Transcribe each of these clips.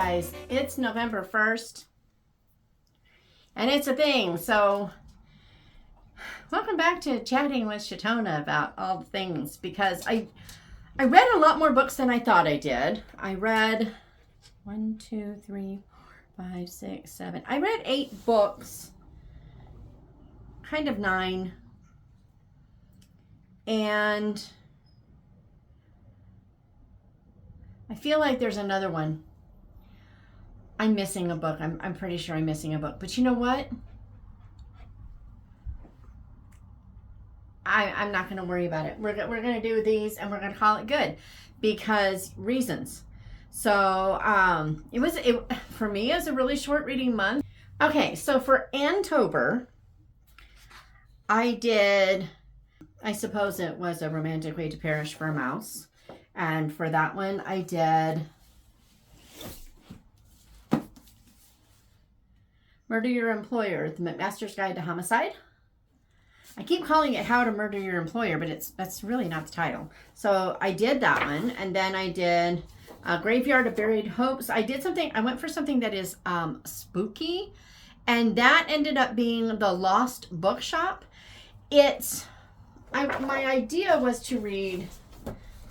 guys, it's November 1st and it's a thing. So welcome back to Chatting with Shatona about all the things, because I read a lot more books than I thought I did. I read 1, 2, 3, 4, 5, 6, 7. I read 8 books, kind of 9. And I feel like there's another one. I'm missing a book. I'm pretty sure I'm missing a book. But you know what? I'm not going to worry about it. We're going to do these and we're going to call it good because reasons. So for me, it was a really short reading month. Okay, so for Anne-tober, I suppose it was A Romantic Way to Perish for a Mouse. And for that one, I did Murder Your Employer, The McMaster's Guide to Homicide. I keep calling it How to Murder Your Employer, but that's really not the title. So I did that one, and then I did Graveyard of Buried Hopes. I went for something that is spooky, and that ended up being The Lost Bookshop. My idea was to read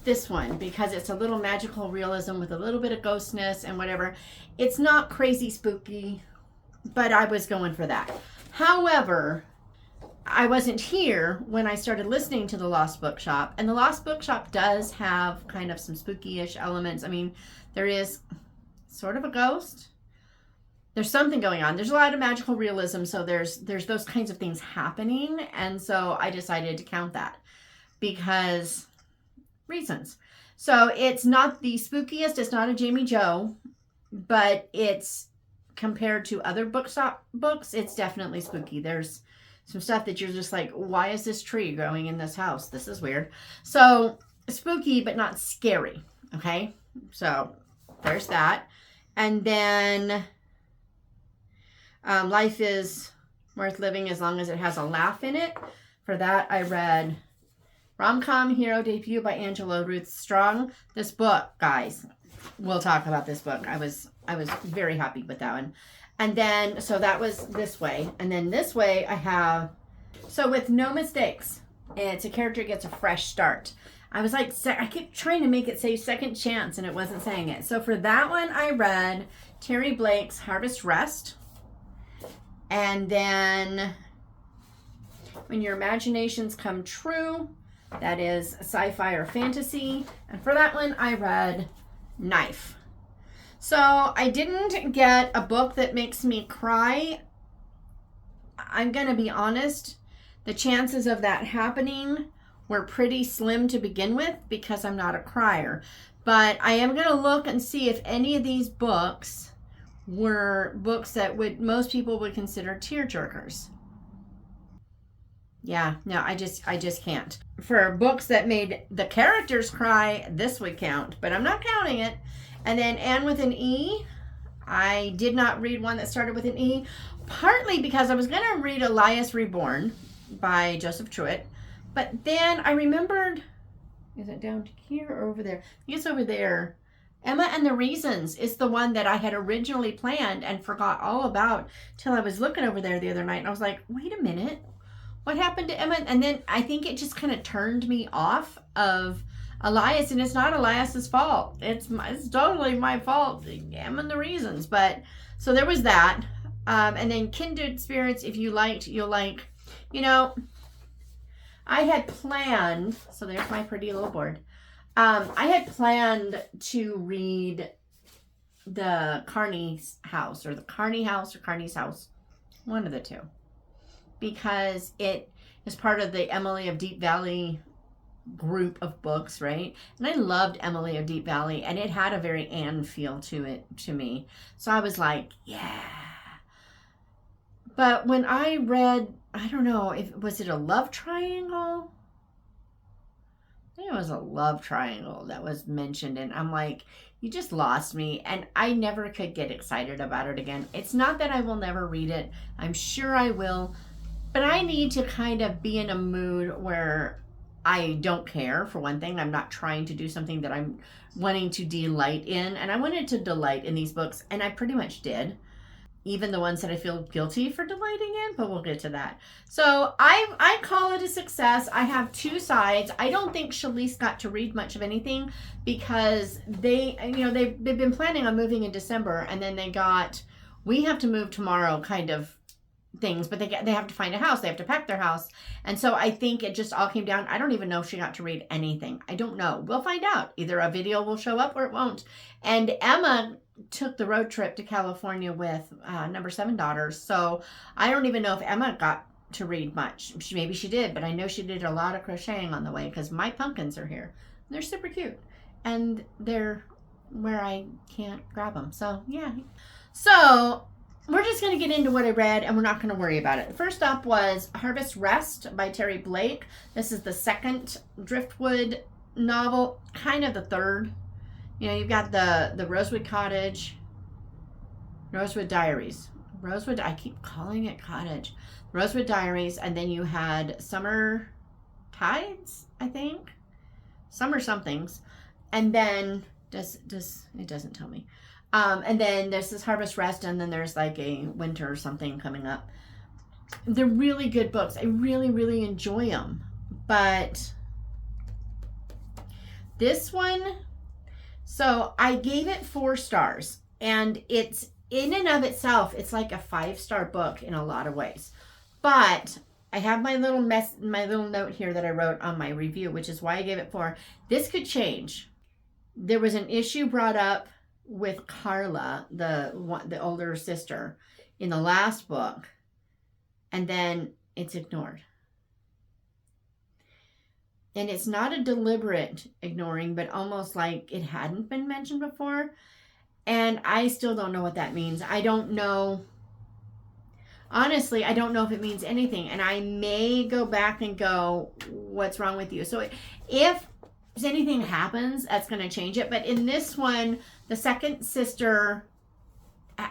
this one because it's a little magical realism with a little bit of ghostness and whatever. It's not crazy spooky, but I was going for that. However, I wasn't here when I started listening to The Lost Bookshop, and The Lost Bookshop does have kind of some spooky-ish elements. I mean, there is sort of a ghost. There's something going on. There's a lot of magical realism, so there's those kinds of things happening, and so I decided to count that because reasons. So it's not the spookiest. It's not a Jamie Joe, but it's compared to other bookshop books, it's definitely spooky. There's some stuff that you're just like, why is this tree growing in this house? This is weird. So spooky, but not scary. Okay. So there's that. And then Life is Worth Living as Long as It Has a Laugh in It. For that, I read Rom-Com Hero Debut by Angela Ruth Strong. This book, guys, we'll talk about this book. I was very happy with that one. And then, so that was this way. And then this way I have, so with No Mistakes, it's a character gets a fresh start. I was like, I kept trying to make it say second chance and it wasn't saying it. So for that one, I read Terry Blake's Harvest Rest. And then When Your Imaginations Come True, that is sci-fi or fantasy. And for that one, I read Knife. So I didn't get a book that makes me cry. I'm going to be honest. The chances of that happening were pretty slim to begin with because I'm not a crier. But I am going to look and see if any of these books were books that most people would consider tearjerkers. Yeah, no, I just can't. For books that made the characters cry, this would count, but I'm not counting it. And then Anne with an E. I did not read one that started with an E, partly because I was going to read Elias Reborn by Joseph Truitt, but then I remembered, is it down here or over there? I think it's over there. Emma and the Reasons is the one that I had originally planned and forgot all about till I was looking over there the other night, and I was like, wait a minute. What happened to Emma? And then I think it just kind of turned me off of Elias, and it's not Elias's fault. It's totally my fault. Emma and the Reasons. But so there was that. And then Kindred Spirits, if you liked, you'll like. You know, I had planned, so there's my pretty little board. I had planned to read the Carney's House, or the Carney House, or Carney's House. One of the two. Because it is part of the Emily of Deep Valley group of books, right? And I loved Emily of Deep Valley, and it had a very Anne feel to it, to me. So I was like, yeah. But when I read, I don't know, was it a love triangle? I think it was a love triangle that was mentioned, and I'm like, you just lost me, and I never could get excited about it again. It's not that I will never read it. I'm sure I will. But I need to kind of be in a mood where I don't care, for one thing. I'm not trying to do something that I'm wanting to delight in. And I wanted to delight in these books, and I pretty much did. Even the ones that I feel guilty for delighting in, but we'll get to that. So I call it a success. I have two sides. I don't think Shalise got to read much of anything because they've been planning on moving in December, and then they got, we have to move tomorrow kind of things, but they have to find a house. They have to pack their house. And so I think it just all came down. I don't even know if she got to read anything. I don't know. We'll find out. Either a video will show up or it won't. And Emma took the road trip to California with number 7 daughters. So I don't even know if Emma got to read much. Maybe she did, but I know she did a lot of crocheting on the way because my pumpkins are here. They're super cute. And they're where I can't grab them. So yeah. So we're just going to get into what I read, and we're not going to worry about it. First up was Harvest Rest by Terry Blake. This is the second Driftwood novel, kind of the third. You know, you've got the Rosewood Cottage, Rosewood Diaries. Rosewood, I keep calling it Cottage. Rosewood Diaries, and then you had Summer Tides, I think. Summer somethings. And then, it doesn't tell me. And then there's this Harvest Rest, and then there's like a winter or something coming up. They're really good books. I really, really enjoy them. But this one, so I gave it 4 stars. And it's, in and of itself, it's like a 5-star book in a lot of ways. But I have my little note here that I wrote on my review, which is why I gave it 4. This could change. There was an issue brought up with Carla, the older sister, in the last book, and then it's ignored. And it's not a deliberate ignoring, but almost like it hadn't been mentioned before. And I still don't know what that means. I don't know. Honestly, I don't know if it means anything. And I may go back and go, what's wrong with you? So if anything happens, that's going to change it. But in this one, the second sister,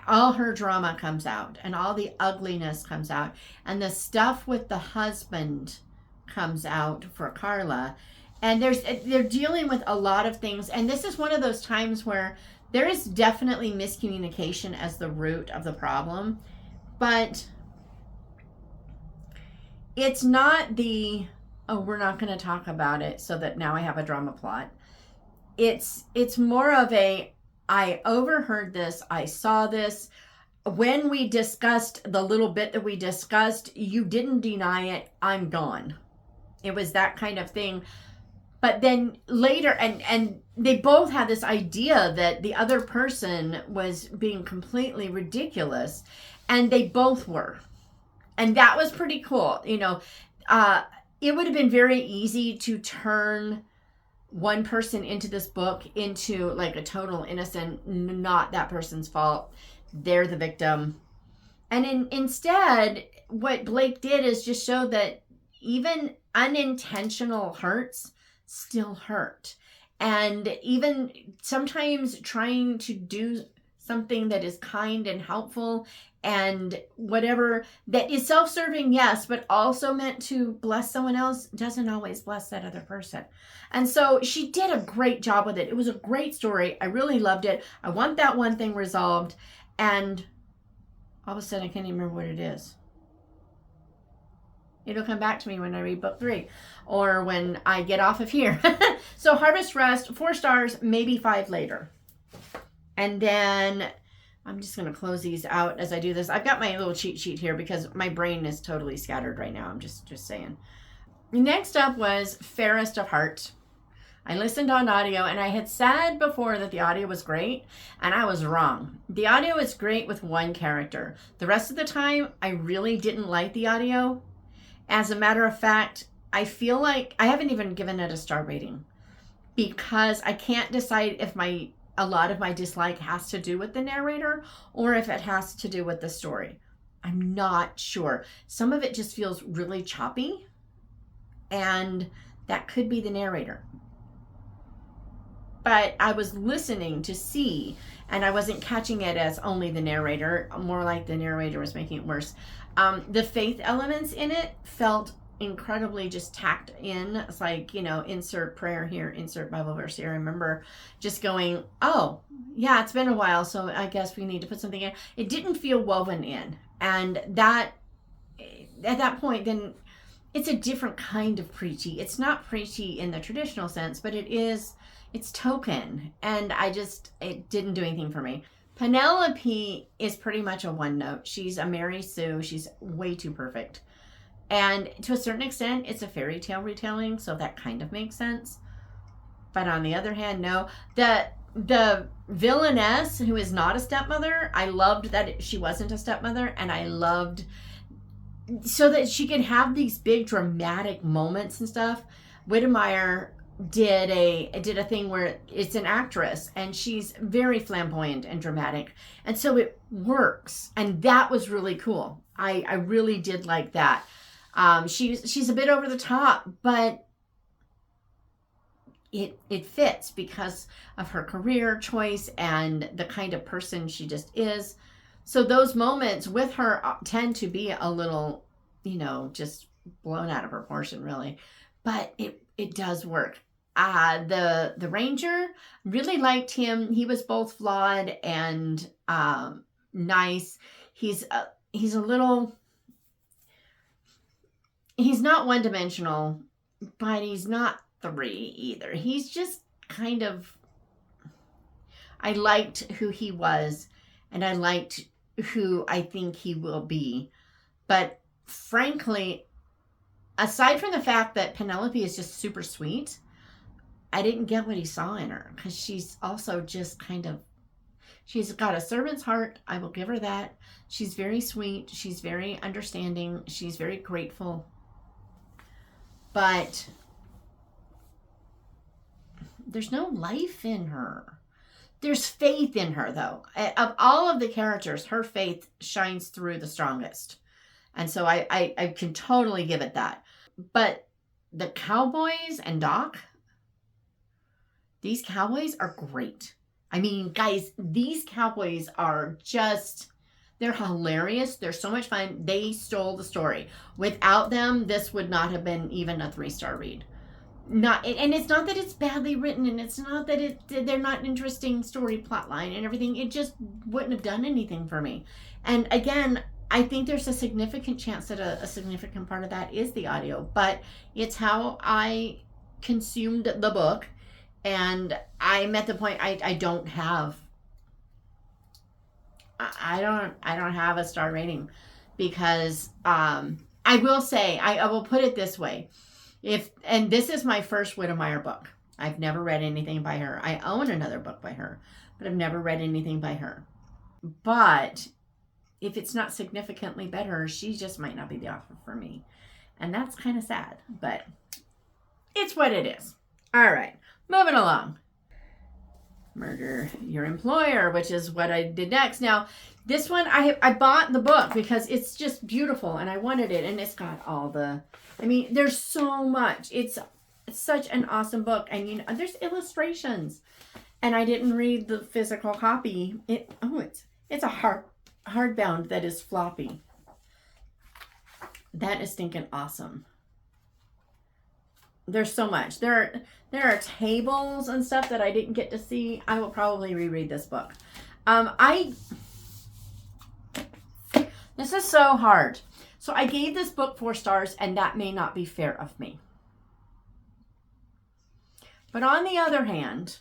all her drama comes out and all the ugliness comes out, and the stuff with the husband comes out for Carla. And they're dealing with a lot of things. And this is one of those times where there is definitely miscommunication as the root of the problem. But it's not the, oh, we're not going to talk about it so that now I have a drama plot. It's more of a, I overheard this, I saw this. When we discussed the little bit that we discussed, you didn't deny it, I'm gone. It was that kind of thing. But then later, and they both had this idea that the other person was being completely ridiculous, and they both were. And that was pretty cool. You know, it would have been very easy to turn one person into this book into like a total innocent, not that person's fault. They're the victim. And instead, what Blake did is just show that even unintentional hurts still hurt. And even sometimes trying to do something that is kind and helpful and whatever that is self-serving, yes, but also meant to bless someone else, doesn't always bless that other person. And so she did a great job with it. It was a great story. I really loved it. I want that one thing resolved. And all of a sudden I can't even remember what it is. It'll come back to me when I read book 3 or when I get off of here. So Harvest Rest, 4 stars, maybe 5 later. And then I'm just going to close these out as I do this. I've got my little cheat sheet here because my brain is totally scattered right now. I'm just saying. Next up was Fairest of Heart. I listened on audio, and I had said before that the audio was great, and I was wrong. The audio is great with one character. The rest of the time, I really didn't like the audio. As a matter of fact, I feel like I haven't even given it a star rating because I can't decide if a lot of my dislike has to do with the narrator or if it has to do with the story. I'm not sure. Some of it just feels really choppy, and that could be the narrator. But I was listening to see, and I wasn't catching it as only the narrator, more like the narrator was making it worse. The faith elements in it felt incredibly just tacked in. It's like, insert prayer here, insert Bible verse here. I remember just going, oh, yeah, it's been a while, so I guess we need to put something in. It didn't feel woven in. And that, at that point, then it's a different kind of preachy. It's not preachy in the traditional sense, but it's token. And it didn't do anything for me. Penelope is pretty much a one note. She's a Mary Sue. She's way too perfect. And to a certain extent, it's a fairy tale retelling, so that kind of makes sense. But on the other hand, no. The villainess, who is not a stepmother, I loved that she wasn't a stepmother, and I loved so that she could have these big dramatic moments and stuff. Whittemire did a thing where it's an actress and she's very flamboyant and dramatic, and so it works, and that was really cool. I really did like that. She's a bit over the top, but it fits because of her career choice and the kind of person she just is. So those moments with her tend to be a little, just blown out of proportion, really. But it does work. The Ranger, really liked him. He was both flawed and nice. He's a little, he's not one-dimensional, but he's not 3 either. He's just kind of, I liked who he was, and I liked who I think he will be. But frankly, aside from the fact that Penelope is just super sweet, I didn't get what he saw in her, because she's also just kind of, she's got a servant's heart. I will give her that. She's very sweet. She's very understanding. She's very grateful. But there's no life in her. There's faith in her, though. Of all of the characters, her faith shines through the strongest. And so I can totally give it that. But the cowboys and Doc, these cowboys are great. I mean, guys, these cowboys are just, they're hilarious. They're so much fun. They stole the story. Without them, this would not have been even a 3-star read. And it's not that it's badly written, and it's not that they're not an interesting story plot line and everything. It just wouldn't have done anything for me. And again, I think there's a significant chance that a significant part of that is the audio, but it's how I consumed the book. And I'm at the point I don't have a star rating, because I will say, I will put it this way. And this is my first Whittemire book. I've never read anything by her. I own another book by her, but I've never read anything by her. But if it's not significantly better, she just might not be the author for me. And that's kind of sad, but it's what it is. All right, moving along. Murder Your Employer, which is what I did next. Now, this one, I bought the book because it's just beautiful and I wanted it, and it's got all the, there's so much. It's such an awesome book, and there's illustrations. And I didn't read the physical copy. It's a hardbound that is floppy. That is stinking awesome. There's so much. There are tables and stuff that I didn't get to see. I will probably reread this book. This is so hard. So I gave this book 4 stars, and that may not be fair of me. But on the other hand,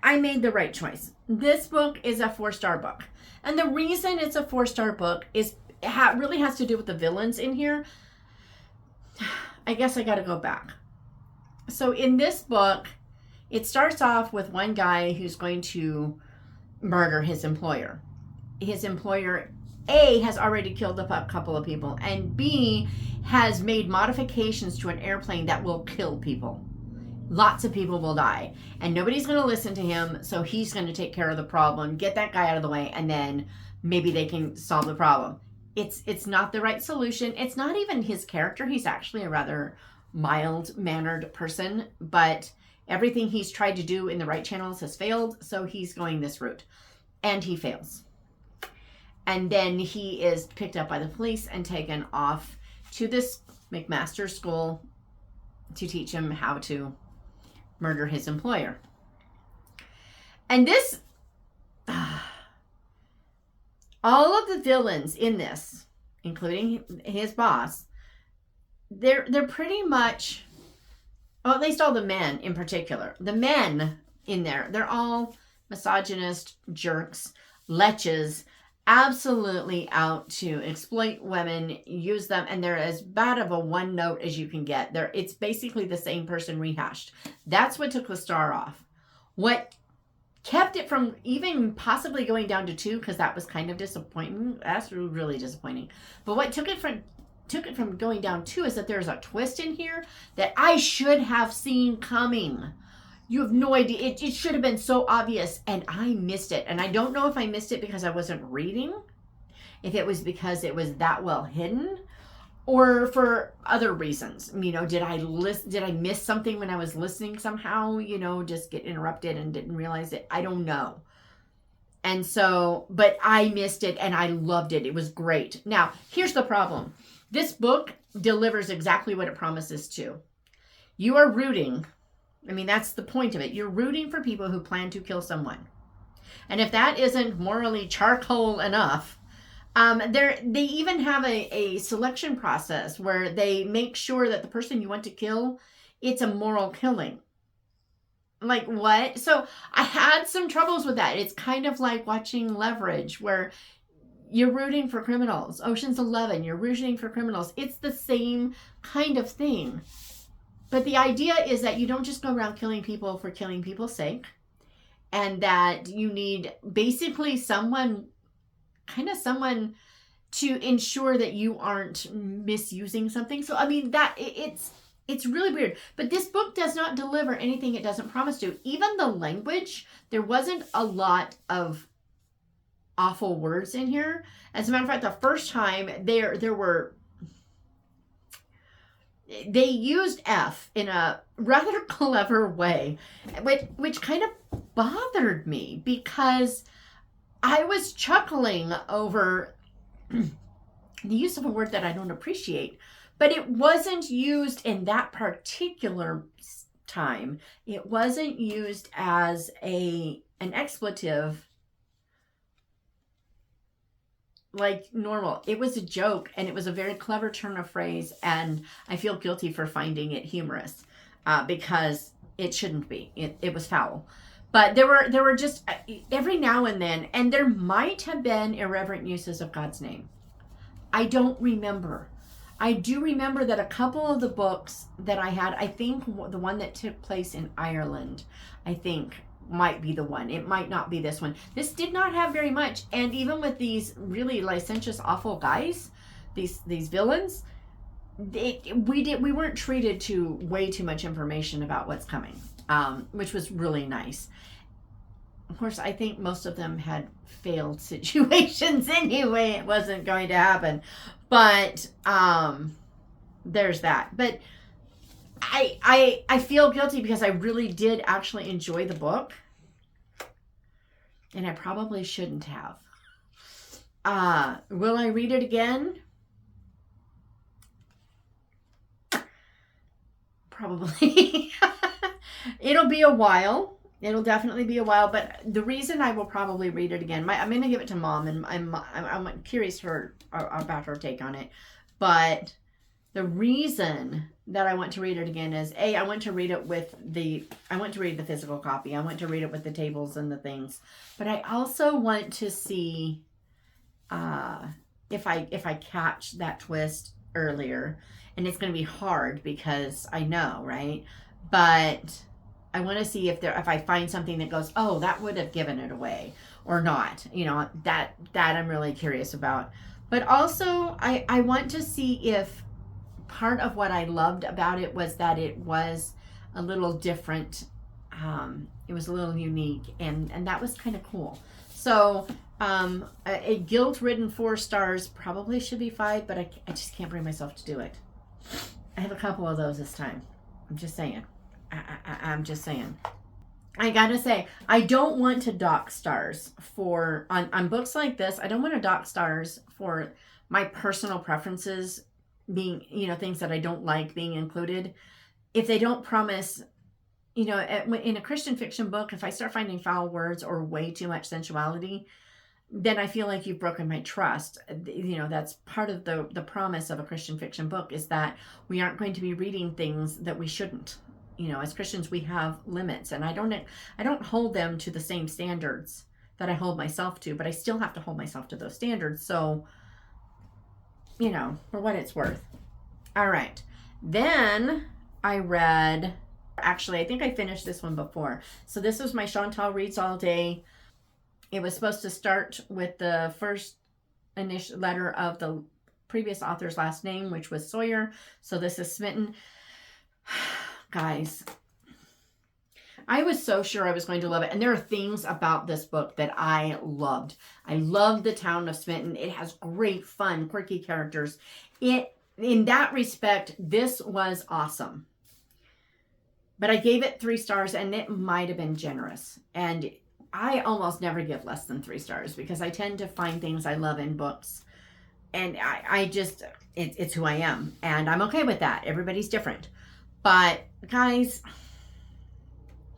I made the right choice. This book is a 4-star book. And the reason it's a 4-star book is really has to do with the villains in here. I guess I got to go back. So in this book, it starts off with one guy who's going to murder his employer. His employer, A, has already killed a couple of people, and B, has made modifications to an airplane that will kill people. Lots of people will die, and nobody's going to listen to him, so he's going to take care of the problem, get that guy out of the way, and then maybe they can solve the problem. It's not the right solution. It's not even his character. He's actually a rather mild-mannered person, but everything he's tried to do in the right channels has failed, so he's going this route. And he fails. And then he is picked up by the police and taken off to this McMaster school to teach him how to murder his employer. And this, all of the villains in this, including his boss, they're pretty much, well, at least all the men in particular, the men in there, they're all misogynist jerks, leches, absolutely out to exploit women, use them, and they're as bad of a one note as you can get. It's basically the same person rehashed. That's what took the star off. What kept it from even possibly going down to 2, because that was kind of disappointing. That's really disappointing. But what took it from going down 2 is that there's a twist in here that I should have seen coming. You have no idea. It should have been so obvious, and I missed it. And I don't know if I missed it because I wasn't reading, if it was because it was that well hidden, or for other reasons. You know, did I miss something when I was listening somehow? You know, just get interrupted and didn't realize it. I don't know. And so, but I missed it, and I loved it. It was great. Now, here's the problem. This book delivers exactly what it promises to. You are rooting. I mean, that's the point of it. You're rooting for people who plan to kill someone. And if that isn't morally charcoal enough, they even have a selection process where they make sure that the person you want to kill, it's a moral killing. Like, what? So I had some troubles with that. It's kind of like watching Leverage, where you're rooting for criminals. Ocean's 11, you're rooting for criminals. It's the same kind of thing. But the idea is that you don't just go around killing people for killing people's sake, and that you need basically someone to ensure that you aren't misusing something. So, I mean, that it's really weird. But this book does not deliver anything it doesn't promise to. Even the language, there wasn't a lot of awful words in here. As a matter of fact, the first time they used F in a rather clever way, which kind of bothered me, because I was chuckling over the use of a word that I don't appreciate, but it wasn't used in that particular time. It wasn't used as an expletive like normal. It was a joke, and it was a very clever turn of phrase, and I feel guilty for finding it humorous, because it shouldn't be. It was foul. But there were just every now and then, and there might have been irreverent uses of God's name. I don't remember. I do remember that a couple of the books that I had, I think the one that took place in Ireland, I think might be the one. It might not be this one. This did not have very much, and even with these really licentious, awful guys, these villains, we weren't treated to way too much information about what's coming, which was really nice. Of course, I think most of them had failed situations anyway. It wasn't going to happen, but there's that. But I feel guilty because I really did actually enjoy the book, and I probably shouldn't have. Will I read it again? Probably. It'll be a while. It'll definitely be a while, but the reason I will probably read it again, I'm going to give it to Mom, and I'm curious about her take on it. But the reason that I want to read it again is, I want to read it I want to read the physical copy. I want to read it with the tables and the things. But I also want to see if I catch that twist earlier. And it's going to be hard because I know, right? But I want to see if I find something that goes, oh, that would have given it away or not. You know, that I'm really curious about. But also, I want to see if part of what I loved about it was that it was a little different. It was a little unique, and that was kind of cool. So a guilt-ridden 4 stars probably should be 5, but I just can't bring myself to do it. I have a couple of those this time. I'm just saying. I'm just saying. I gotta say, I don't want to dock stars for, on books like this, I don't want to dock stars for my personal preferences being, things that I don't like being included. If they don't promise, in a Christian fiction book, if I start finding foul words or way too much sensuality, then I feel like you've broken my trust. That's part of the promise of a Christian fiction book, is that we aren't going to be reading things that we shouldn't. As Christians, we have limits, and I don't hold them to the same standards that I hold myself to, but I still have to hold myself to those standards. So, for what it's worth. All right. Then I read, actually, I think I finished this one before. So this was my Chantal Reads All Day. It was supposed to start with the first initial letter of the previous author's last name, which was Sawyer. So this is Smitten. Guys, I was so sure I was going to love it. And there are things about this book that I loved. I loved the town of Smitten. It has great, fun, quirky characters. In that respect, this was awesome. But I gave it 3 stars, and it might have been generous. And I almost never give less than 3 stars because I tend to find things I love in books. And I just, it's who I am. And I'm okay with that. Everybody's different. But guys,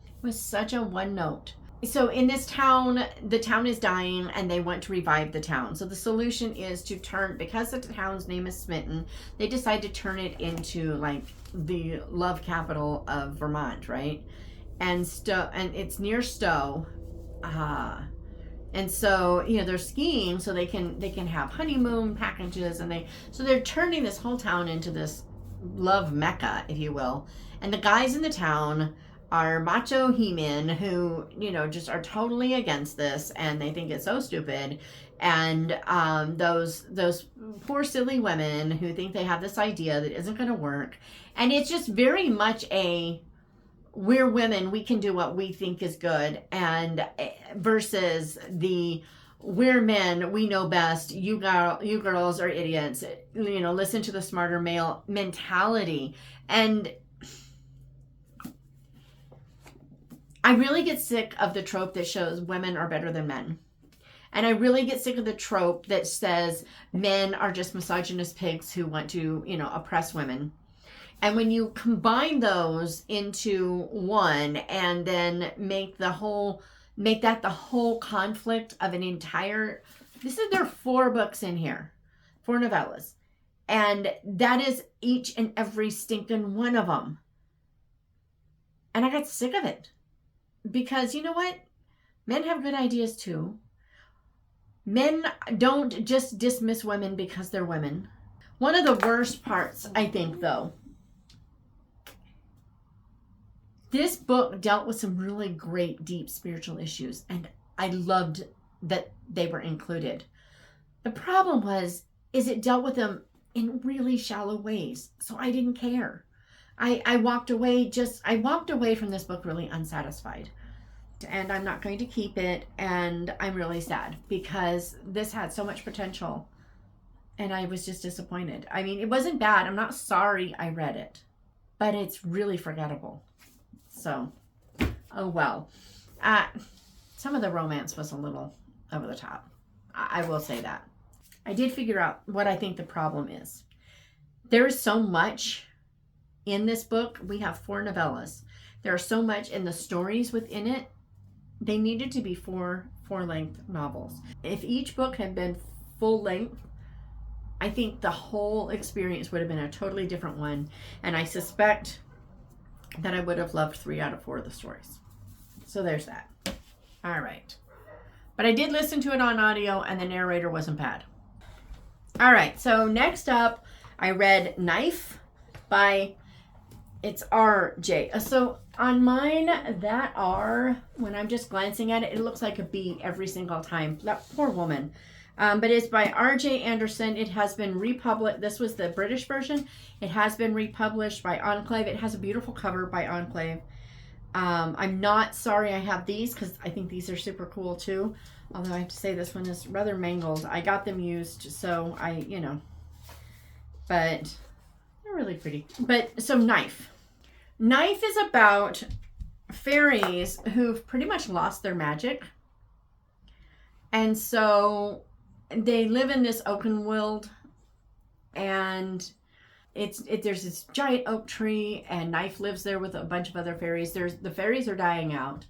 it was such a one note. So in this town, the town is dying and they want to revive the town. So the solution is to turn, because the town's name is Smitten, they decide to turn it into like the love capital of Vermont, right? And it's near Stowe. And so, they're skiing so they can have honeymoon packages, and they're turning this whole town into this love mecca, if you will. And the guys in the town are macho he-men who, just are totally against this, and they think it's so stupid. And those poor silly women who think they have this idea that isn't going to work. And it's just very much we're women, we can do what we think is good, and versus the we're men, we know best, you girls are idiots, listen to the smarter male mentality. And I really get sick of the trope that shows women are better than men. And I really get sick of the trope that says men are just misogynist pigs who want to, oppress women. And when you combine those into one and then make that the whole conflict of an entire, there are 4 books in here, 4 novellas. And that is each and every stinking one of them. And I got sick of it. Because you know what? Men have good ideas too. Men don't just dismiss women because they're women. One of the worst parts, I think, though, this book dealt with some really great, deep spiritual issues, and I loved that they were included. The problem is it dealt with them in really shallow ways, so I didn't care. I walked away from this book really unsatisfied. And I'm not going to keep it, and I'm really sad because this had so much potential, and I was just disappointed. I mean, it wasn't bad. I'm not sorry I read it, but it's really forgettable. So, oh well. Some of the romance was a little over the top. I will say that. I did figure out what I think the problem is. There is so much in this book. We have 4 novellas. There's so much in the stories within it. They needed to be 4 length novels. If each book had been full length, I think the whole experience would have been a totally different one. And I suspect that I would have loved 3 out of 4 of the stories. So there's that. All right. But I did listen to it on audio, and the narrator wasn't bad. All right. So next up, I read Knife by, it's R.J. So on mine, that R, when I'm just glancing at it, it looks like a B every single time. That poor woman. But it's by R.J. Anderson. It has been republished. This was the British version. It has been republished by Enclave. It has a beautiful cover by Enclave. I'm not sorry I have these because I think these are super cool too. Although I have to say this one is rather mangled. I got them used, so but they're really pretty. But so Knife. Knife is about fairies who've pretty much lost their magic. And so they live in this oaken world, and there's this giant oak tree, and Knife lives there with a bunch of other fairies. The fairies are dying out.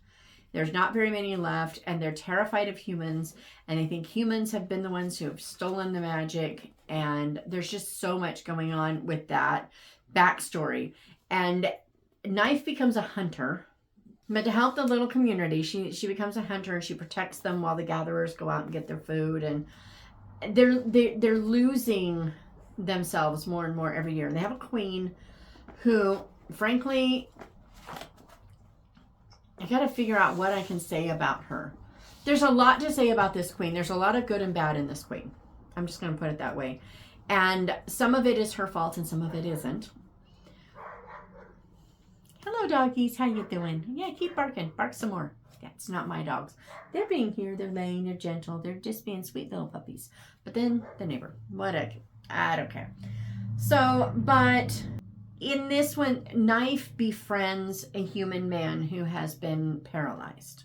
There's not very many left, and they're terrified of humans, and they think humans have been the ones who have stolen the magic, and there's just so much going on with that backstory. And Knife becomes a hunter, but to help the little community, she becomes a hunter, and she protects them while the gatherers go out and get their food, and they're losing themselves more and more every year. And they have a queen who, frankly, I got to figure out what I can say about her. There's a lot to say about this queen. There's a lot of good and bad in this queen. I'm just going to put it that way. And some of it is her fault and some of it isn't. Hello, doggies. How you doing? Yeah, keep barking. Bark some more. That's not my dogs. They're being here. They're laying. They're gentle. They're just being sweet little puppies. But then the neighbor. I don't care. So, but in this one, Knife befriends a human man who has been paralyzed.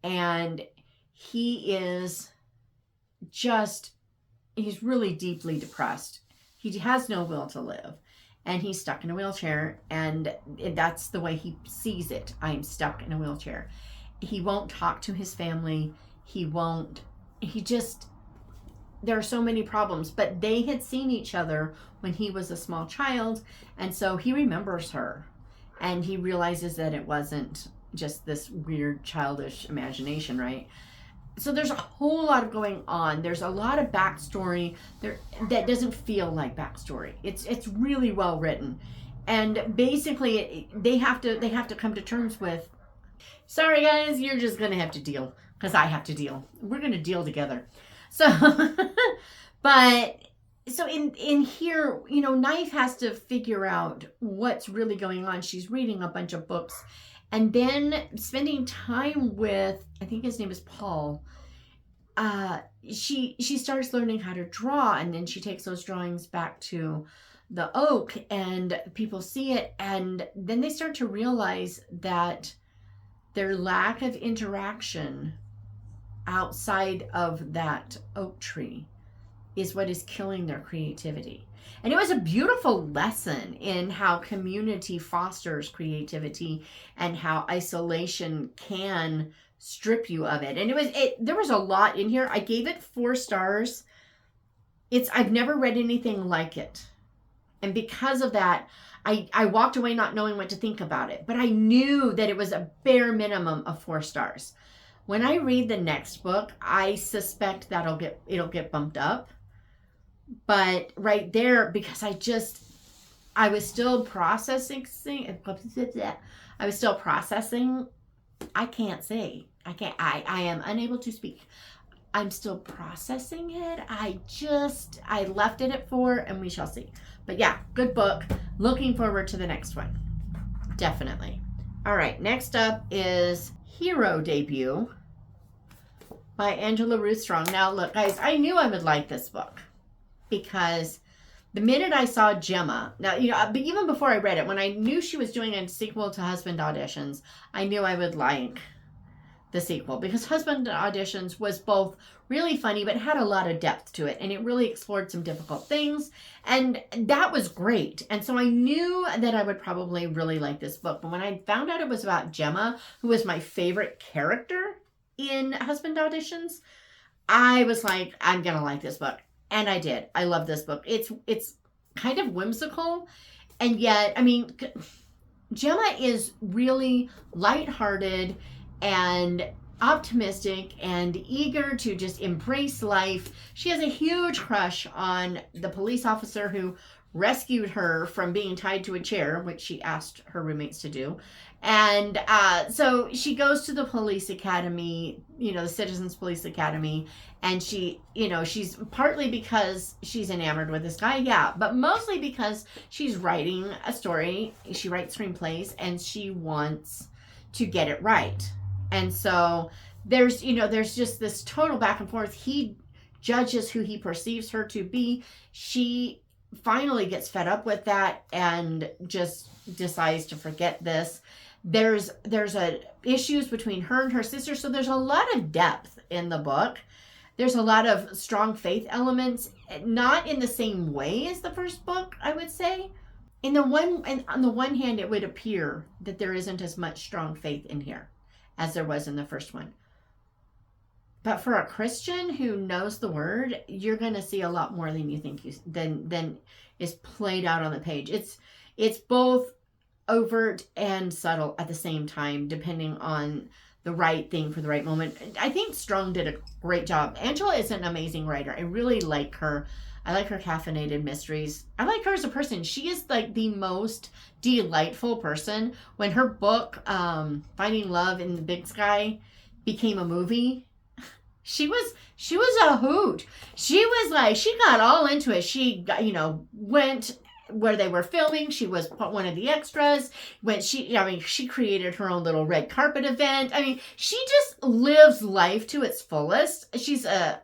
And he's really deeply depressed. He has no will to live. And he's stuck in a wheelchair. And that's the way he sees it. I'm stuck in a wheelchair. He won't talk to his family. There are so many problems, but they had seen each other when he was a small child, and so he remembers her, and he realizes that it wasn't just this weird childish imagination, right? So there's a whole lot of going on. There's a lot of backstory there that doesn't feel like backstory. It's really well written, and basically they have to come to terms with, sorry guys, you're just gonna have to deal, because I have to deal. We're gonna deal together. So, so in here, Knife has to figure out what's really going on. She's reading a bunch of books, and then spending time with, I think his name is Paul. She starts learning how to draw, and then she takes those drawings back to the oak, and people see it, and then they start to realize that their lack of interaction outside of that oak tree is what is killing their creativity. And it was a beautiful lesson in how community fosters creativity and how isolation can strip you of it. And there was a lot in here. I gave it 4 stars. I've never read anything like it. And because of that, I walked away not knowing what to think about it. But I knew that it was a bare minimum of 4 stars. When I read the next book, I suspect that'll get bumped up. But right there, because I was still processing. I can't say. I am unable to speak. I'm still processing it. I left it at 4, and we shall see. But yeah, good book. Looking forward to the next one. Definitely. All right, next up is Hero Debut by Angela Ruth Strong. Now, look, guys, I knew I would like this book because the minute I saw Gemma, now, but even before I read it, when I knew she was doing a sequel to Husband Auditions, I knew I would like the sequel, because Husband Auditions was both really funny but had a lot of depth to it, and it really explored some difficult things, and that was great. And so I knew that I would probably really like this book. But when I found out it was about Gemma, who was my favorite character in Husband Auditions, I was like, I'm gonna like this book. And I did. I love this book. It's kind of whimsical, and yet, Gemma is really lighthearted and optimistic and eager to just embrace life. She has a huge crush on the police officer who rescued her from being tied to a chair, which she asked her roommates to do. And so she goes to the police academy, the Citizens Police Academy, and she's partly because she's enamored with this guy, yeah, but mostly because she's writing a story. She writes screenplays, and she wants to get it right. And so there's just this total back and forth. He judges who he perceives her to be. She finally gets fed up with that and just decides to forget this. There's issues between her and her sister, so there's a lot of depth in the book. There's a lot of strong faith elements, not in the same way as the first book, I would say. On the one hand, it would appear that there isn't as much strong faith in here as there was in the first one. But for a Christian who knows the word, you're going to see a lot more than you think than is played out on the page. It's both overt and subtle at the same time, depending on the right thing for the right moment. I think Strong did a great job. Angela is an amazing writer. I really like her. I like her caffeinated mysteries. I like her as a person. She is like the most delightful person. When her book, Finding Love in the Big Sky, became a movie, she was a hoot. She was like, she got all into it. She got, went where they were filming. She was one of the extras. She created her own little red carpet event. I mean, she just lives life to its fullest. She's a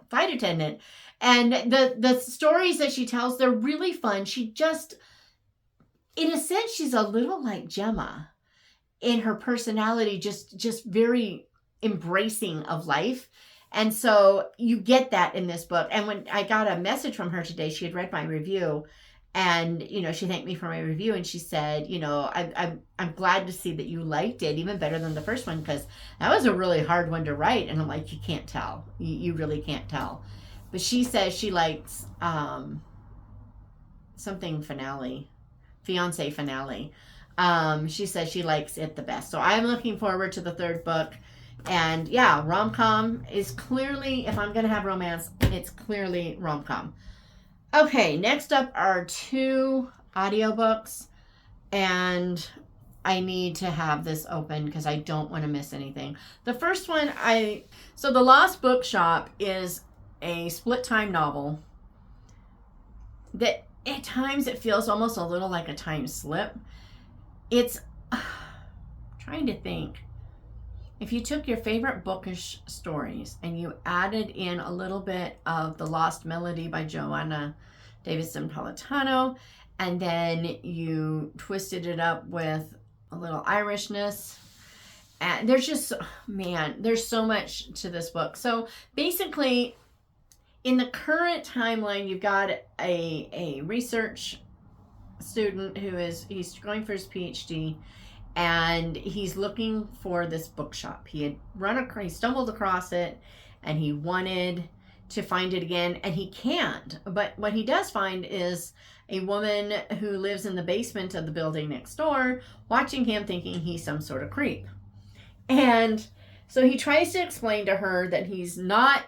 flight attendant, and the stories that she tells, they're really fun. She just, in a sense, she's a little like Gemma in her personality, just very embracing of life. And so you get that in this book. And when I got a message from her today, she had read my review, and she thanked me for my review, and she said, I'm glad to see that you liked it even better than the first one, because that was a really hard one to write. And I'm like, you can't tell. You really can't tell. But she says she likes something fiance finale. She says she likes it the best. So I'm looking forward to the third book. And yeah, rom-com is clearly, if I'm going to have romance, it's clearly rom-com. Okay, next up are 2 audiobooks. And I need to have this open because I don't want to miss anything. The first one, so The Lost Bookshop is a split time novel that at times it feels almost a little like a time slip. It's trying to think. If you took your favorite bookish stories and you added in a little bit of The Lost Melody by Joanna Davidson-Napolitano, and then you twisted it up with a little Irishness, and there's just, there's so much to this book. So basically, in the current timeline, you've got a research student he's going for his PhD, and he's looking for this bookshop. He stumbled across it, and he wanted to find it again, and he can't. But what he does find is a woman who lives in the basement of the building next door, watching him, thinking he's some sort of creep. And so he tries to explain to her that he's not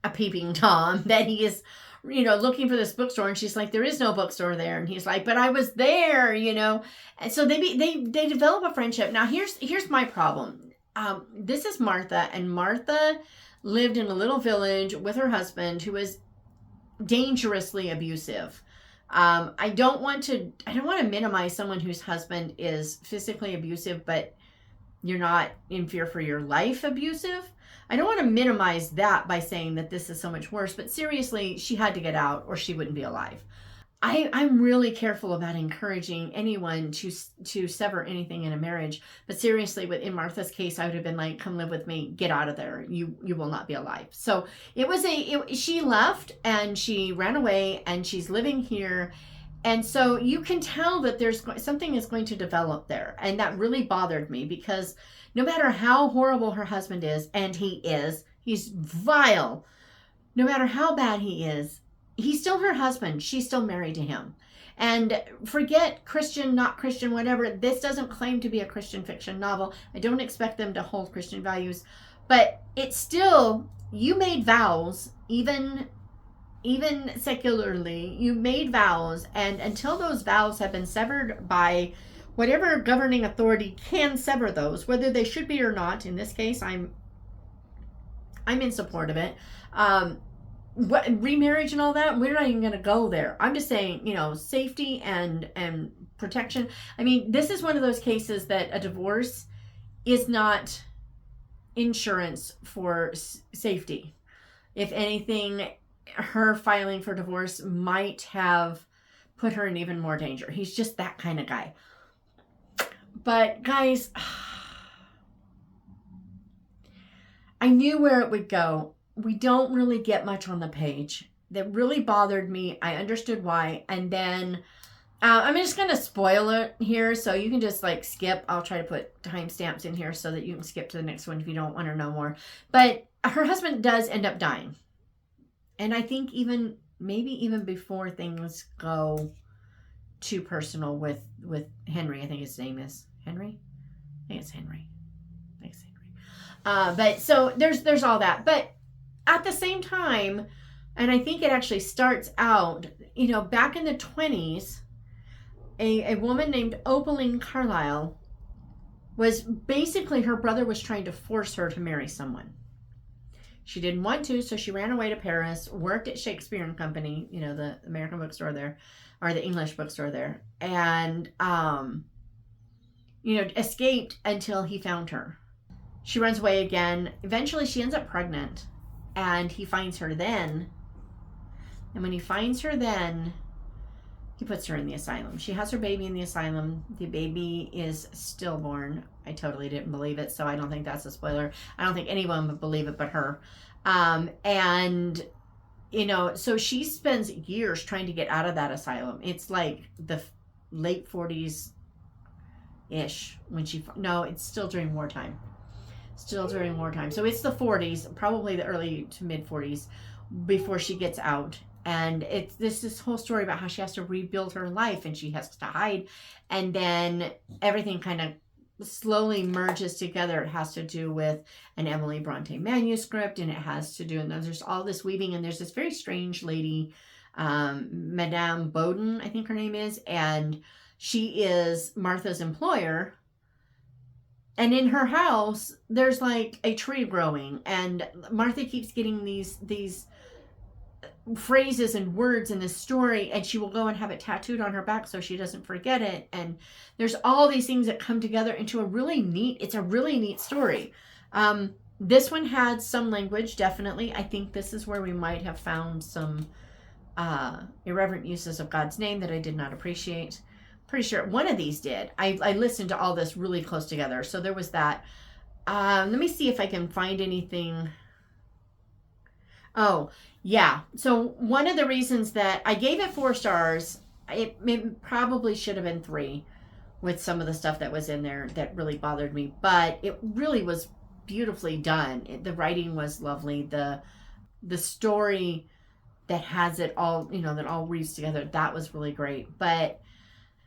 a peeping Tom, that he is looking for this bookstore, and she's like, there is no bookstore there. And he's like, but I was there, And so they develop a friendship. Now here's my problem. This is Martha, and Martha lived in a little village with her husband, who was dangerously abusive. I don't want to minimize someone whose husband is physically abusive, but you're not in fear for your life abusive. I don't want to minimize that by saying that this is so much worse, but seriously, she had to get out or she wouldn't be alive. I'm really careful about encouraging anyone to sever anything in a marriage, but seriously, in Martha's case, I would have been like, come live with me, get out of there, you will not be alive. So she left and she ran away, and she's living here. And so you can tell that something is going to develop there. And that really bothered me, because no matter how horrible her husband is, and he's vile, no matter how bad he is, he's still her husband. She's still married to him. And forget Christian, not Christian, whatever. This doesn't claim to be a Christian fiction novel. I don't expect them to hold Christian values. But it's still, you made vows, even secularly, you made vows, and until those vows have been severed by whatever governing authority can sever those, whether they should be or not, in this case, I'm in support of it. Remarriage and all that, we're not even going to go there. I'm just saying, safety and protection. I mean, this is one of those cases that a divorce is not insurance for safety. If anything, her filing for divorce might have put her in even more danger. He's just that kind of guy. But guys, I knew where it would go. We don't really get much on the page. That really bothered me. I understood why. And then I'm just going to spoil it here, so you can just like skip. I'll try to put timestamps in here so that you can skip to the next one if you don't want to know more. But her husband does end up dying. And I think maybe even before things go too personal with Henry, I think his name is Henry. I think it's Henry. But so there's all that. But at the same time, and I think it actually starts out, back in the 20s, a woman named Opaline Carlyle was basically, her brother was trying to force her to marry someone. She didn't want to, so she ran away to Paris, worked at Shakespeare and Company, the American bookstore there, or the English bookstore there, and, escaped until he found her. She runs away again. Eventually, she ends up pregnant, and he finds her then. And when he finds her then, he puts her in the asylum. She has her baby in the asylum. The baby is stillborn. I totally didn't believe it, so I don't think that's a spoiler. I don't think anyone would believe it but her. So she spends years trying to get out of that asylum. It's like the late 40s-ish when it's still during wartime. So it's the 40s, probably the early to mid 40s before she gets out. And it's this whole story about how she has to rebuild her life and she has to hide. And then everything kind of slowly merges together. It has to do with an Emily Bronte manuscript, and it has to do, and there's all this weaving, and there's this very strange lady, Madame Bowden, I think her name is, and she is Martha's employer. And in her house, there's like a tree growing, and Martha keeps getting these phrases and words in this story, and she will go and have it tattooed on her back so she doesn't forget it. And there's all these things that come together into a really neat story. This one had some language, definitely. I think this is where we might have found some irreverent uses of God's name that I did not appreciate. Pretty sure one of these did. I listened to all this really close together, so there was that. Let me see if I can find anything. Oh, yeah. So one of the reasons that I gave it 4 stars, it probably should have been 3 with some of the stuff that was in there that really bothered me, but it really was beautifully done. The writing was lovely. The story that has it all, that all weaves together, that was really great. But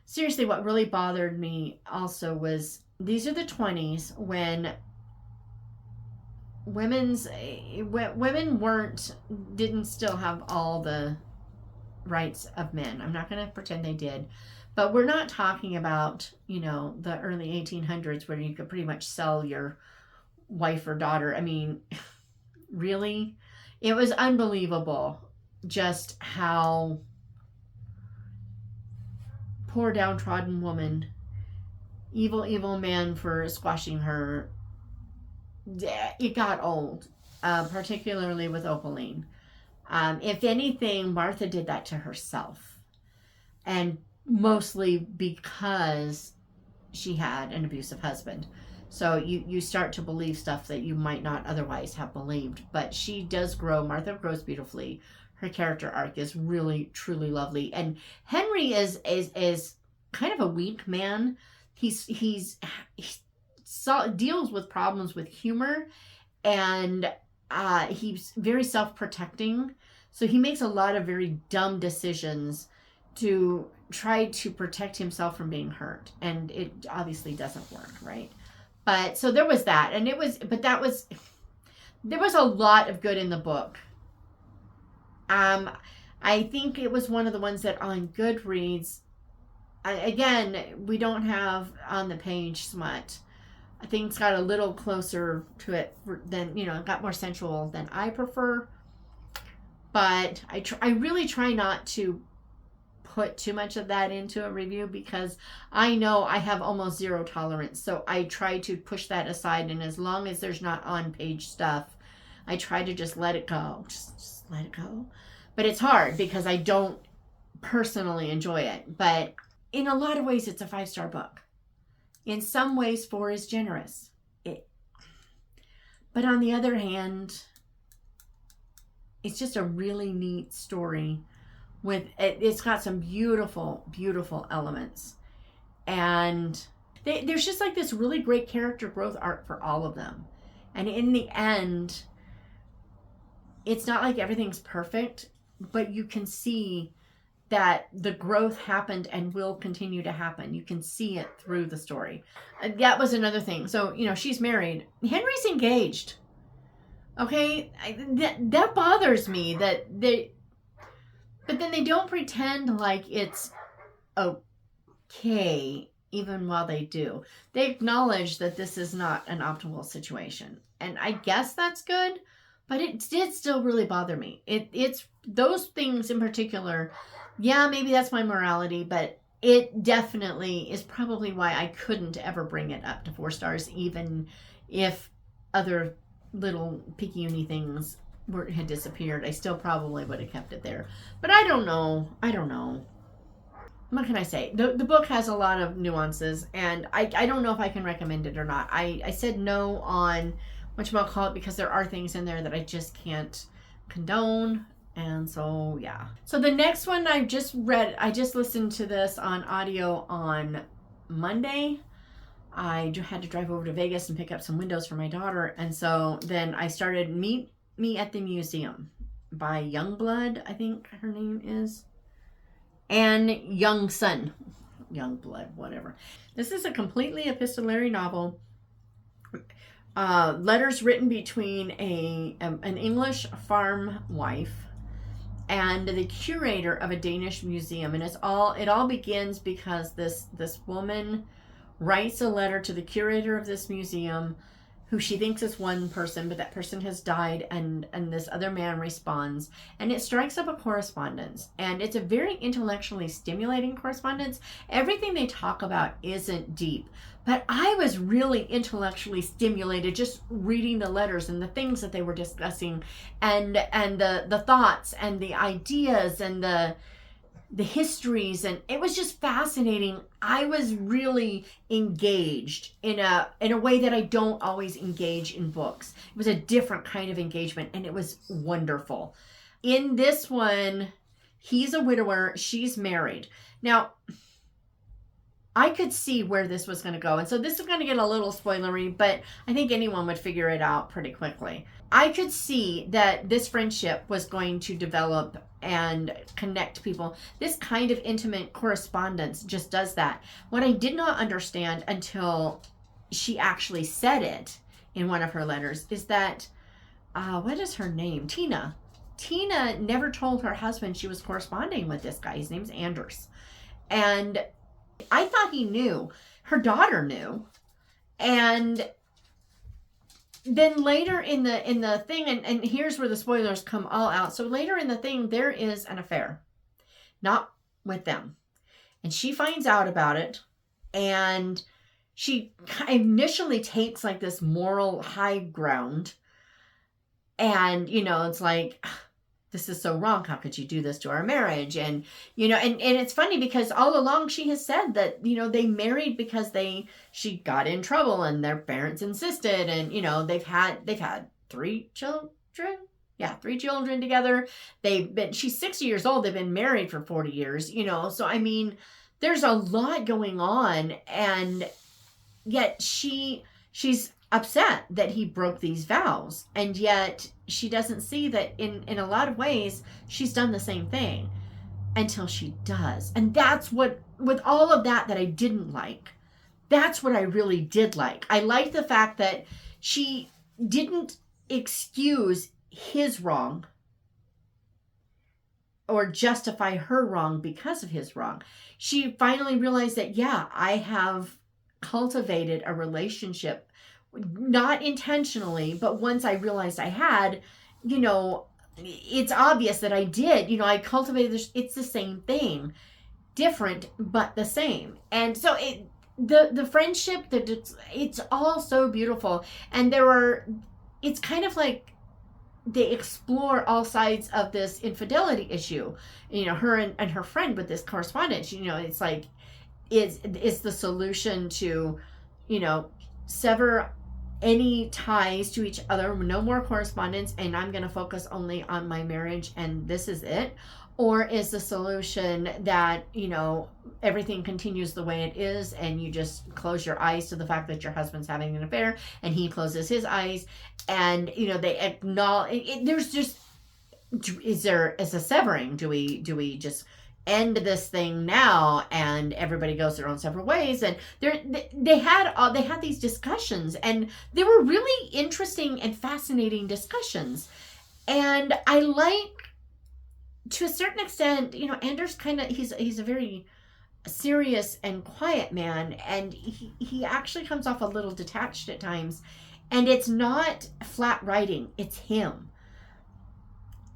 seriously, what really bothered me also was, these are the 20s when women didn't still have all the rights of men. I'm not going to pretend they did, but we're not talking about, the early 1800s where you could pretty much sell your wife or daughter. I mean, really, it was unbelievable just how poor downtrodden woman, evil man for squashing her. It got old, particularly with Opaline. If anything, Martha did that to herself, and mostly because she had an abusive husband. So you start to believe stuff that you might not otherwise have believed. But she does grow. Martha grows beautifully. Her character arc is really, truly lovely. And Henry is kind of a weak man. He deals with problems with humor, and he's very self-protecting. So he makes a lot of very dumb decisions to try to protect himself from being hurt. And it obviously doesn't work, right? But so there was that. And there was a lot of good in the book. I think it was one of the ones that on Goodreads, again, we don't have on the page smut. I think it's got a little closer to it than, it got more sensual than I prefer. But I really try not to put too much of that into a review, because I know I have almost zero tolerance. So I try to push that aside. And as long as there's not on page stuff, I try to just let it go. Just let it go. But it's hard because I don't personally enjoy it. But in a lot of ways, it's a 5-star book. In some ways, 4 is generous. But on the other hand, it's just a really neat story. It's got some beautiful, beautiful elements. And there's just like this really great character growth arc for all of them. And in the end, it's not like everything's perfect, but you can see that the growth happened and will continue to happen. You can see it through the story. That was another thing. So, she's married. Henry's engaged. Okay? That bothers me but then they don't pretend like it's okay, even while they do. They acknowledge that this is not an optimal situation. And I guess that's good, but it did still really bother me. It's those things in particular. Yeah, maybe that's my morality, but it definitely is probably why I couldn't ever bring it up to 4 stars, even if other little picky-uni things had disappeared. I still probably would have kept it there. But I don't know. What can I say? The book has a lot of nuances, and I don't know if I can recommend it or not. I said no on whatchamacallit because there are things in there that I just can't condone. And so, yeah. So the next one I just listened to this on audio on Monday. I had to drive over to Vegas and pick up some windows for my daughter. And so then I started Meet Me at the Museum by Youngblood, I think her name is. And Youngson. Youngblood, whatever. This is a completely epistolary novel. Letters written between an English farm wife and the curator of a Danish museum. And it all begins because this woman writes a letter to the curator of this museum, who she thinks is one person, but that person has died, and this other man responds, and it strikes up a correspondence. And it's a very intellectually stimulating correspondence. Everything they talk about isn't deep, but I was really intellectually stimulated just reading the letters and the things that they were discussing, and the thoughts and the ideas and the histories, and it was just fascinating. I was really engaged in a way that I don't always engage in books. It was a different kind of engagement, and it was wonderful. In this one, he's a widower, she's married. Now, I could see where this was going to go, and so this is going to get a little spoilery, but I think anyone would figure it out pretty quickly. I could see that this friendship was going to develop and connect people. This kind of intimate correspondence just does that. What I did not understand until she actually said it in one of her letters is that, what is her name? Tina never told her husband she was corresponding with this guy. His name's Anders. And I thought he knew. Her daughter knew. And then later in the thing, and here's where the spoilers come all out. So later in the thing, there is an affair. Not with them. And she finds out about it. And she initially takes like this moral high ground. And, it's like, this is so wrong. How could you do this to our marriage? And, and it's funny because all along she has said that, they married because she got in trouble and their parents insisted. And, they've had 3 children. Yeah, 3 children together. She's 60 years old. They've been married for 40 years, So, I mean, there's a lot going on. And yet she's upset that he broke these vows, and yet she doesn't see that in a lot of ways she's done the same thing until she does. And that's what, with all of that I didn't like, that's what I really did like. I liked the fact that she didn't excuse his wrong or justify her wrong because of his wrong. She finally realized that, yeah, I have cultivated a relationship, not intentionally, but once I realized I had, it's obvious that I did. I cultivated this. It's the same thing, different but the same. And so the friendship, it's all so beautiful. And it's kind of like they explore all sides of this infidelity issue. You know, her and her friend with this correspondence, you know, it's like, is the solution to, you know, sever any ties to each other, no more correspondence, and I'm going to focus only on my marriage and this is it? Or is the solution that, you know, everything continues the way it is and you just close your eyes to the fact that your husband's having an affair and he closes his eyes, and, you know, they acknowledge there's just, is a severing? Do we just end this thing now and everybody goes their own separate ways? And they had these discussions, and they were really interesting and fascinating discussions. And I like, to a certain extent, you know, Anders kind of, he's a very serious and quiet man, and he actually comes off a little detached at times, and it's not flat writing, it's him.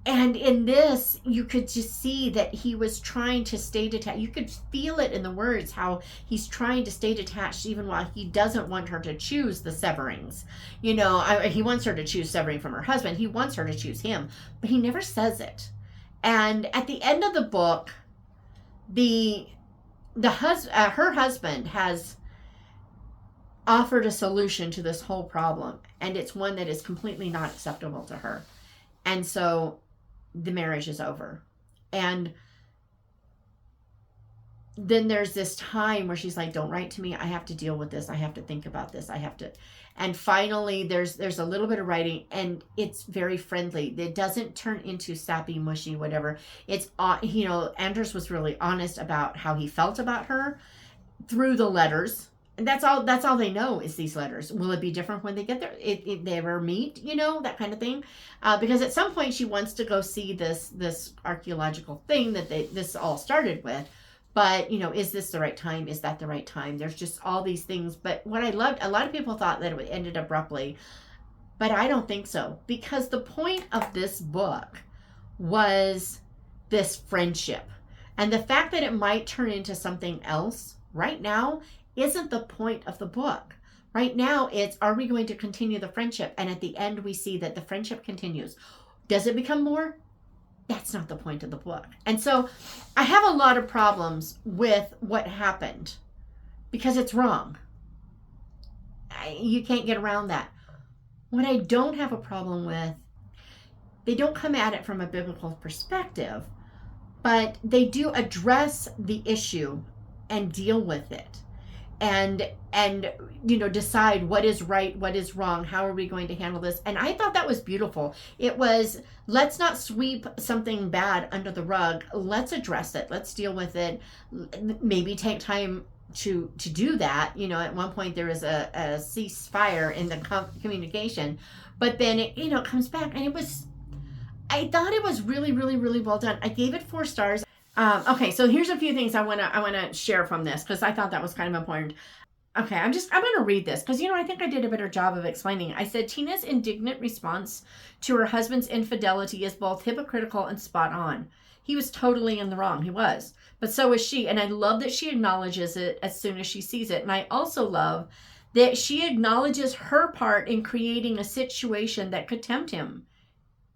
And in this, you could just see that he was trying to stay detached. You could feel it in the words, how he's trying to stay detached even while he doesn't want her to choose the severings. You know, he wants her to choose severing from her husband. He wants her to choose him, but he never says it. And at the end of the book, her husband has offered a solution to this whole problem, and it's one that is completely not acceptable to her. And so the marriage is over. And then there's this time where she's like, don't write to me. I have to deal with this. I have to think about this. And finally there's a little bit of writing, and it's very friendly. It doesn't turn into sappy, mushy, whatever. It's, you know, Anders was really honest about how he felt about her through the letters. And that's all they know is these letters. Will it be different when they get there? If they ever meet, you know, that kind of thing. Because at some point she wants to go see this archaeological thing that this all started with. But, you know, is this the right time? Is that the right time? There's just all these things. But what I loved, a lot of people thought that it ended abruptly, but I don't think so. Because the point of this book was this friendship. And the fact that it might turn into something else right now isn't the point of the book. Right now, it's, are we going to continue the friendship? And at the end, we see that the friendship continues. Does it become more? That's not the point of the book. And so I have a lot of problems with what happened because it's wrong. You can't get around that. What I don't have a problem with, they don't come at it from a biblical perspective, but they do address the issue and deal with it. And you know, decide what is right, what is wrong, how are we going to handle this? And I thought that was beautiful. It was, let's not sweep something bad under the rug. Let's address it. Let's deal with it. Maybe take time to do that. You know, at one point there was a ceasefire in the communication, but then it, you know, comes back, and I thought it was really, really, really well done. I gave it 4 stars. Okay, so here's a few things I wanna share from this, because I thought that was kind of important. Okay, I'm gonna read this because, you know, I think I did a better job of explaining. I said Tina's indignant response to her husband's infidelity is both hypocritical and spot on. He was totally in the wrong. He was, but so was she, and I love that she acknowledges it as soon as she sees it. And I also love that she acknowledges her part in creating a situation that could tempt him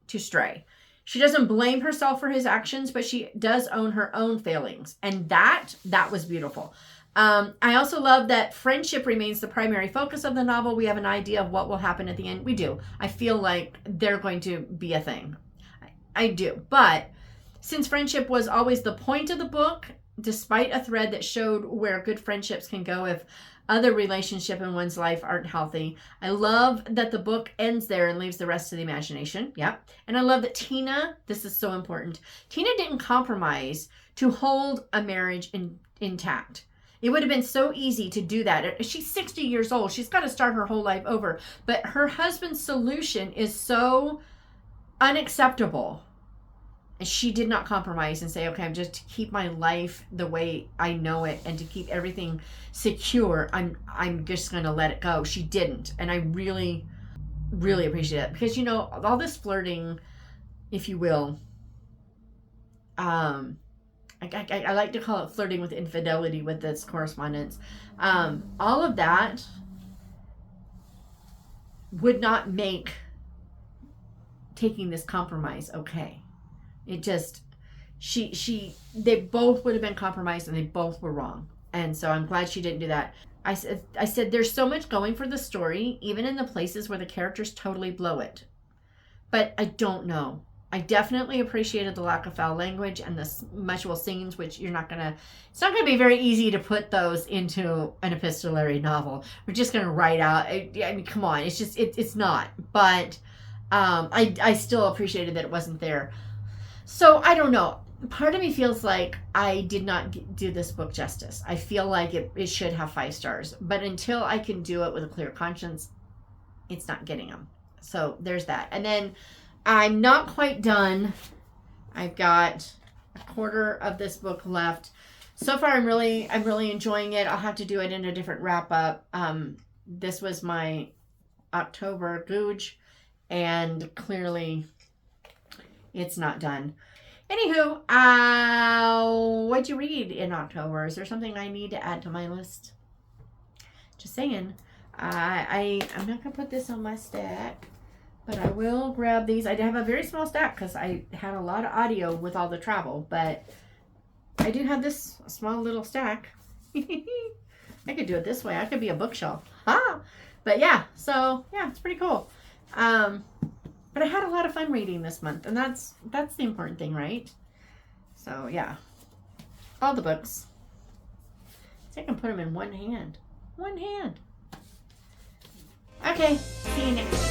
to stray. She doesn't blame herself for his actions, but she does own her own failings. And that was beautiful. I also love that friendship remains the primary focus of the novel. We have an idea of what will happen at the end. We do. I feel like they're going to be a thing. I do. But since friendship was always the point of the book, despite a thread that showed where good friendships can go if other relationships in one's life aren't healthy, I love that the book ends there and leaves the rest to the imagination. Yep. And I love that Tina, this is so important, Tina didn't compromise to hold a marriage intact. It would have been so easy to do that. She's 60 years old. She's got to start her whole life over. But her husband's solution is so unacceptable. She did not compromise and say, okay, I'm just to keep my life the way I know it and to keep everything secure, I'm just going to let it go. She didn't. And I really, really appreciate it. Because, you know, all this flirting, if you will, I like to call it flirting with infidelity with this correspondence. All of that would not make taking this compromise okay. It just, they both would have been compromised and they both were wrong. And so I'm glad she didn't do that. I said there's so much going for the story, even in the places where the characters totally blow it. But I don't know. I definitely appreciated the lack of foul language and the mutual scenes, which it's not going to be very easy to put those into an epistolary novel. We're just going to write out, I mean, come on, it's just, it's not. But I still appreciated that it wasn't there. So I don't know. Part of me feels like I did not do this book justice. I feel like it should have 5 stars. But until I can do it with a clear conscience, it's not getting them. So there's that. And then I'm not quite done. I've got a quarter of this book left. So far, I'm really enjoying it. I'll have to do it in a different wrap up. This was my October Googe, and clearly it's not done. Anywho, what'd you read in October? Is there something I need to add to my list? Just saying. I'm not going to put this on my stack, but I will grab these. I have a very small stack because I had a lot of audio with all the travel, but I do have this small little stack. I could do it this way. I could be a bookshelf. But yeah, so yeah, it's pretty cool. But I had a lot of fun reading this month, and that's the important thing, right? So yeah, all the books. So I can put them in one hand. One hand. Okay, see you next time.